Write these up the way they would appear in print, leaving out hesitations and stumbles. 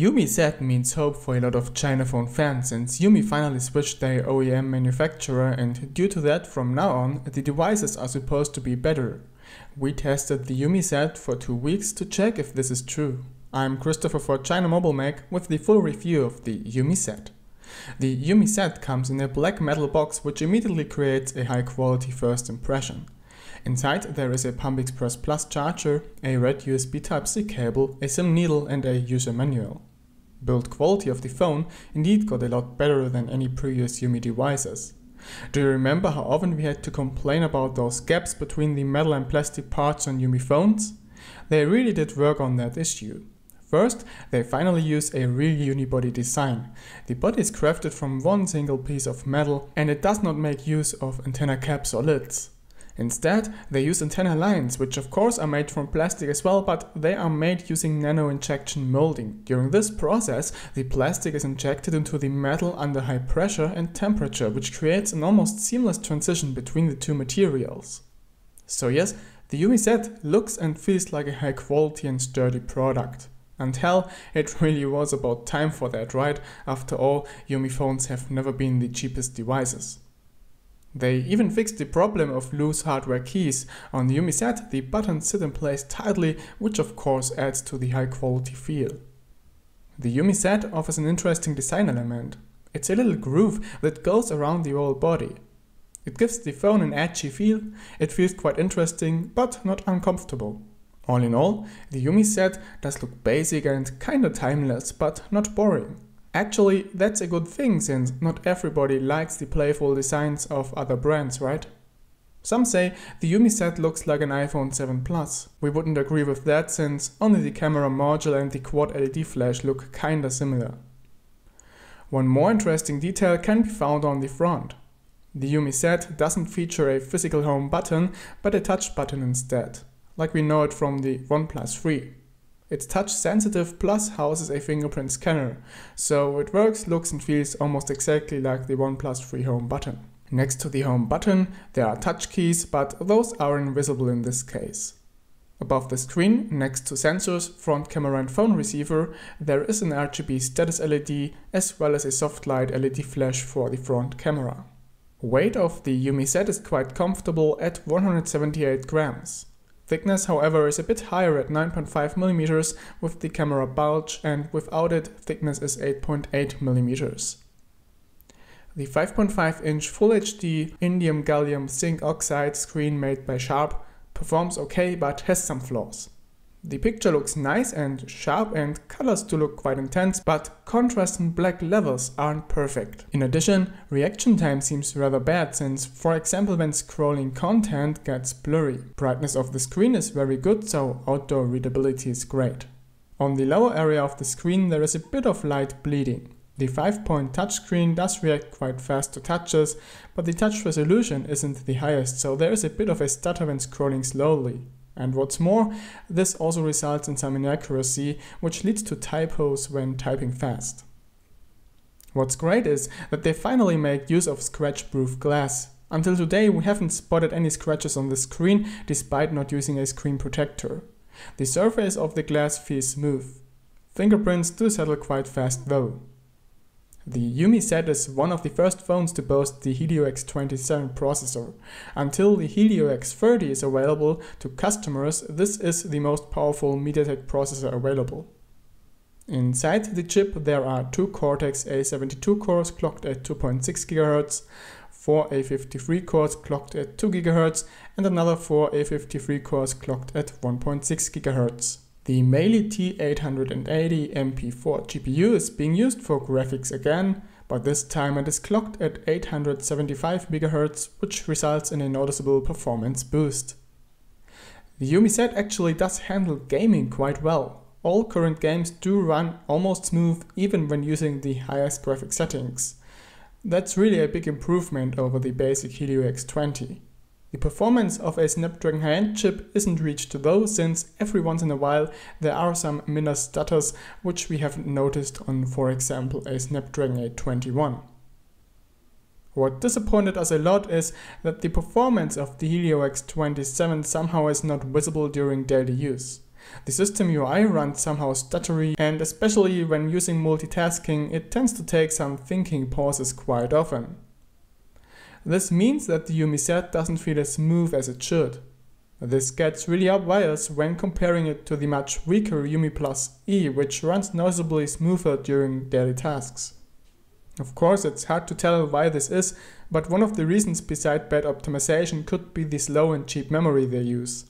UMi Z means hope for a lot of Chinaphone fans, since UMi finally switched their OEM manufacturer, and due to that, from now on, the devices are supposed to be better. We tested the UMi Z for 2 weeks to check if this is true. I'm Christopher for ChinaMobileMag with the full review of the UMi Z. The UMi Z comes in a black metal box, which immediately creates a high quality first impression. Inside there is a Pump Express Plus charger, a red USB Type-C cable, a SIM needle and a user manual. Build quality of the phone indeed got a lot better than any previous UMi devices. Do you remember how often we had to complain about those gaps between the metal and plastic parts on UMi phones? They really did work on that issue. First, they finally use a real unibody design. The body is crafted from one single piece of metal and it does not make use of antenna caps or lids. Instead, they use antenna lines, which of course are made from plastic as well, but they are made using nano-injection molding. During this process, the plastic is injected into the metal under high pressure and temperature, which creates an almost seamless transition between the two materials. So yes, the UMi Z looks and feels like a high quality and sturdy product. And hell, it really was about time for that, right? After all, UMi phones have never been the cheapest devices. They even fixed the problem of loose hardware keys. On the UMi Z, the buttons sit in place tightly, which of course adds to the high quality feel. The UMi Z offers an interesting design element. It's a little groove that goes around the whole body. It gives the phone an edgy feel, it feels quite interesting, but not uncomfortable. All in all, the UMi Z does look basic and kinda timeless, but not boring. Actually, that's a good thing, since not everybody likes the playful designs of other brands, right? Some say the UMi Z looks like an iPhone 7 Plus. We wouldn't agree with that, since only the camera module and the quad LED flash look kinda similar. One more interesting detail can be found on the front. The UMi Z doesn't feature a physical home button, but a touch button instead, like we know it from the OnePlus 3. It's touch sensitive plus houses a fingerprint scanner, so it works, looks and feels almost exactly like the OnePlus 3 home button. Next to the home button there are touch keys, but those are invisible in this case. Above the screen, next to sensors, front camera and phone receiver, there is an RGB Status LED as well as a soft light LED flash for the front camera. Weight of the UMi Z is quite comfortable at 178 grams. Thickness, however, is a bit higher at 9.5 mm with the camera bulge, and without it, thickness is 8.8 mm. The 5.5-inch Full HD indium gallium zinc oxide screen made by Sharp performs okay, but has some flaws. The picture looks nice and sharp and colors do look quite intense, but contrast and black levels aren't perfect. In addition, reaction time seems rather bad, since for example when scrolling content gets blurry. Brightness of the screen is very good, so outdoor readability is great. On the lower area of the screen there is a bit of light bleeding. The 5-point touchscreen does react quite fast to touches, but the touch resolution isn't the highest, so there is a bit of a stutter when scrolling slowly. And what's more, this also results in some inaccuracy, which leads to typos when typing fast. What's great is that they finally make use of scratch-proof glass. Until today we haven't spotted any scratches on the screen, despite not using a screen protector. The surface of the glass feels smooth. Fingerprints do settle quite fast though. The UMi Z is one of the first phones to boast the Helio X27 processor. Until the Helio X30 is available to customers, this is the most powerful Mediatek processor available. Inside the chip there are 2 Cortex A72 cores clocked at 2.6 GHz, 4 A53 cores clocked at 2 GHz and another 4 A53 cores clocked at 1.6 GHz. The Mali T880 MP4 GPU is being used for graphics again, but this time it is clocked at 875 MHz, which results in a noticeable performance boost. The UMi Z actually does handle gaming quite well. All current games do run almost smooth even when using the highest graphic settings. That's really a big improvement over the basic Helio X20. The performance of a Snapdragon high-end chip isn't reached though, since every once in a while there are some minor stutters which we haven't noticed on, for example, a Snapdragon 821. What disappointed us a lot is that the performance of the Helio X27 somehow is not visible during daily use. The system UI runs somehow stuttery, and especially when using multitasking, it tends to take some thinking pauses quite often. This means that the UMi Z doesn't feel as smooth as it should. This gets really obvious when comparing it to the much weaker UMi E, which runs noticeably smoother during daily tasks. Of course, it's hard to tell why this is, but one of the reasons beside bad optimization could be the slow and cheap memory they use.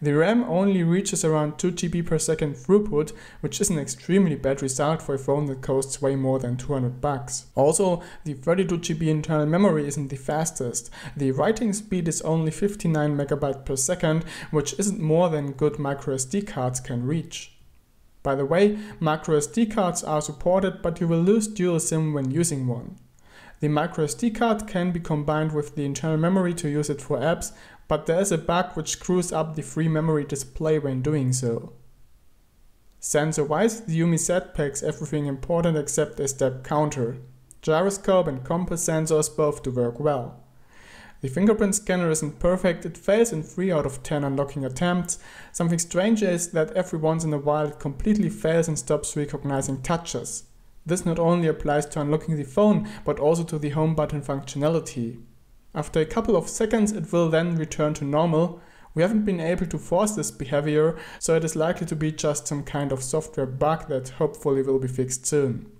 The RAM only reaches around 2 GB per second throughput, which is an extremely bad result for a phone that costs way more than $200. Also, the 32 GB internal memory isn't the fastest. The writing speed is only 59 MB per second, which isn't more than good microSD cards can reach. By the way, microSD cards are supported, but you will lose dual SIM when using one. The microSD card can be combined with the internal memory to use it for apps, but there is a bug which screws up the free memory display when doing so. Sensor-wise, the UMi Z packs everything important except a step counter. Gyroscope and compass sensors both do work well. The fingerprint scanner isn't perfect, it fails in 3 out of 10 unlocking attempts. Something strange is that every once in a while it completely fails and stops recognizing touches. This not only applies to unlocking the phone, but also to the home button functionality. After a couple of seconds it will then return to normal. We haven't been able to force this behavior, so it is likely to be just some kind of software bug that hopefully will be fixed soon.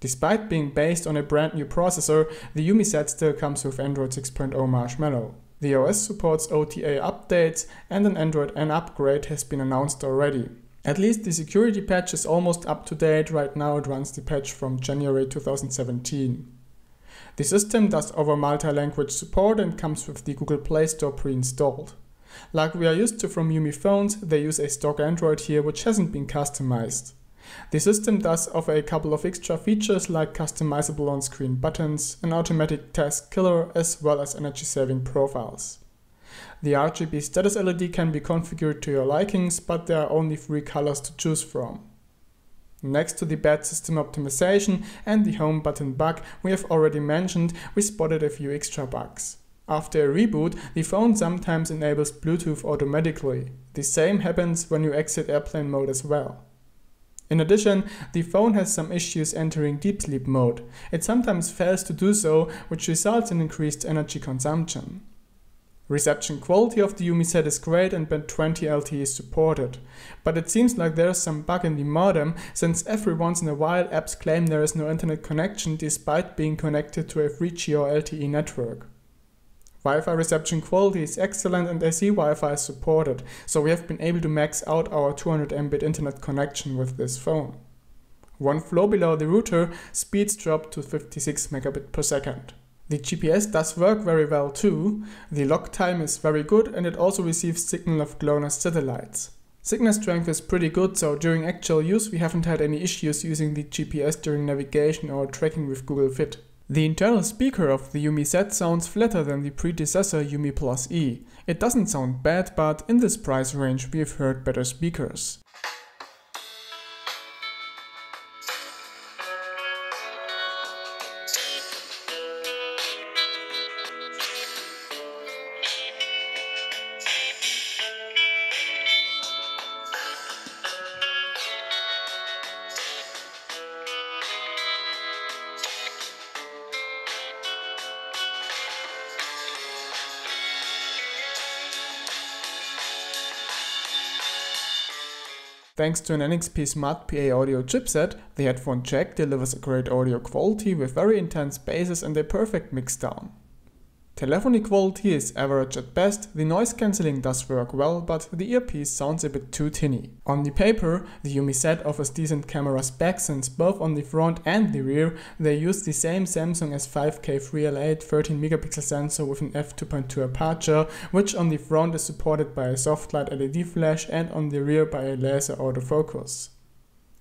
Despite being based on a brand new processor, the UMi Z still comes with Android 6.0 Marshmallow. The OS supports OTA updates and an Android N upgrade has been announced already. At least the security patch is almost up to date. Right now it runs the patch from January 2017. The system does offer multi-language support and comes with the Google Play Store pre-installed. Like we are used to from UMi phones, they use a stock Android here which hasn't been customized. The system does offer a couple of extra features like customizable on-screen buttons, an automatic task killer, as well as energy-saving profiles. The RGB Status LED can be configured to your likings, but there are only 3 colors to choose from. Next to the bad system optimization and the home button bug we have already mentioned, we spotted a few extra bugs. After a reboot, the phone sometimes enables Bluetooth automatically. The same happens when you exit airplane mode as well. In addition, the phone has some issues entering deep sleep mode. It sometimes fails to do so, which results in increased energy consumption. Reception quality of the UMi Z is great and band 20 LTE is supported, but it seems like there is some bug in the modem, since every once in a while apps claim there is no internet connection despite being connected to a 3G or LTE network. Wi-Fi reception quality is excellent and AC Wi-Fi is supported, so we have been able to max out our 200 Mbit internet connection with this phone. One floor below the router, speeds drop to 56 megabit per second. The GPS does work very well too, the lock time is very good and it also receives signal of GLONASS satellites. Signal strength is pretty good, so during actual use we haven't had any issues using the GPS during navigation or tracking with Google Fit. The internal speaker of the UMi Z sounds flatter than the predecessor UMi E. It doesn't sound bad, but in this price range we have heard better speakers. Thanks to an NXP Smart PA audio chipset, the headphone jack delivers a great audio quality with very intense basses and a perfect mixdown. Telephony quality is average at best, the noise cancelling does work well, but the earpiece sounds a bit too tinny. On the paper, the UMi Z offers decent camera specs since both on the front and the rear they use the same Samsung S5K 3L8 13 megapixel sensor with an f2.2 aperture, which on the front is supported by a soft light LED flash and on the rear by a laser autofocus.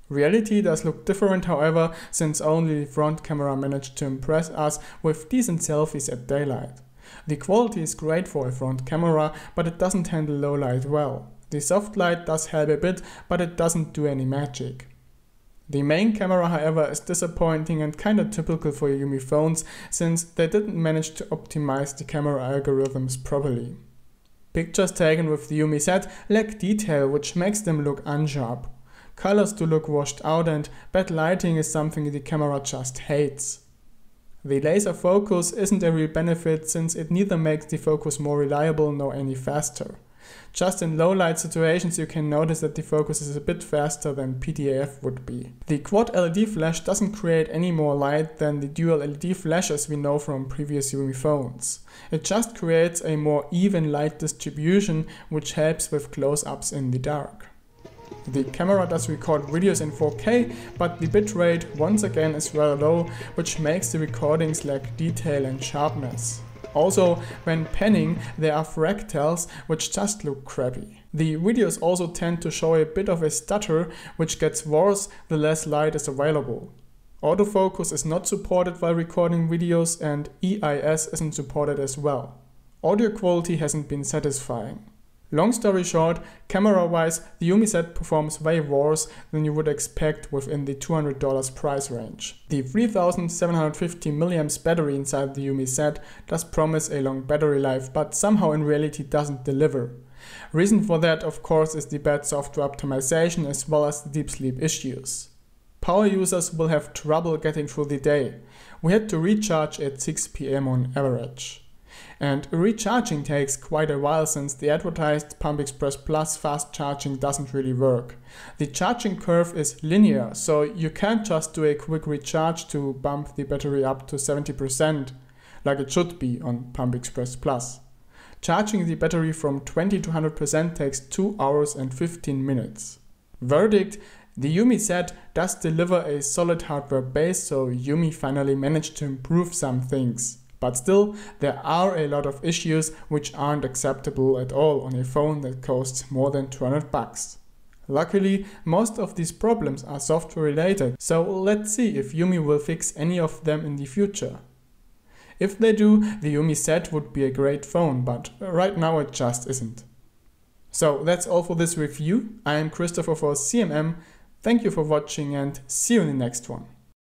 Reality does look different, however, since only the front camera managed to impress us with decent selfies at daylight. The quality is great for a front camera, but it doesn't handle low light well. The soft light does help a bit, but it doesn't do any magic. The main camera, however, is disappointing and kinda typical for UMi phones, since they didn't manage to optimize the camera algorithms properly. Pictures taken with the UMi Z lack detail, which makes them look unsharp. Colors do look washed out, and bad lighting is something the camera just hates. The laser focus isn't a real benefit, since it neither makes the focus more reliable nor any faster. Just in low light situations you can notice that the focus is a bit faster than PDAF would be. The quad LED flash doesn't create any more light than the dual LED flash as we know from previous UMi phones. It just creates a more even light distribution, which helps with close-ups in the dark. The camera does record videos in 4K, but the bitrate once again is rather low, which makes the recordings lack detail and sharpness. Also, when panning, there are fractals which just look crappy. The videos also tend to show a bit of a stutter, which gets worse the less light is available. Autofocus is not supported while recording videos, and EIS isn't supported as well. Audio quality hasn't been satisfying. Long story short, camera-wise, the UMi Z performs way worse than you would expect within the $200 price range. The 3750 mAh battery inside the UMi Z does promise a long battery life, but somehow in reality doesn't deliver. Reason for that, of course, is the bad software optimization as well as the deep sleep issues. Power users will have trouble getting through the day. We had to recharge at 6 PM on average. And recharging takes quite a while, since the advertised Pump Express Plus fast charging doesn't really work. The charging curve is linear, so you can't just do a quick recharge to bump the battery up to 70%, like it should be on Pump Express Plus. Charging the battery from 20 to 100% takes 2 hours and 15 minutes. Verdict: the UMi Z does deliver a solid hardware base, so UMi finally managed to improve some things. But still, there are a lot of issues which aren't acceptable at all on a phone that costs more than $200. Luckily, most of these problems are software related, so let's see if UMi will fix any of them in the future. If they do, the UMi Z would be a great phone, but right now it just isn't. So that's all for this review. I am Christopher for CMM. Thank you for watching and see you in the next one.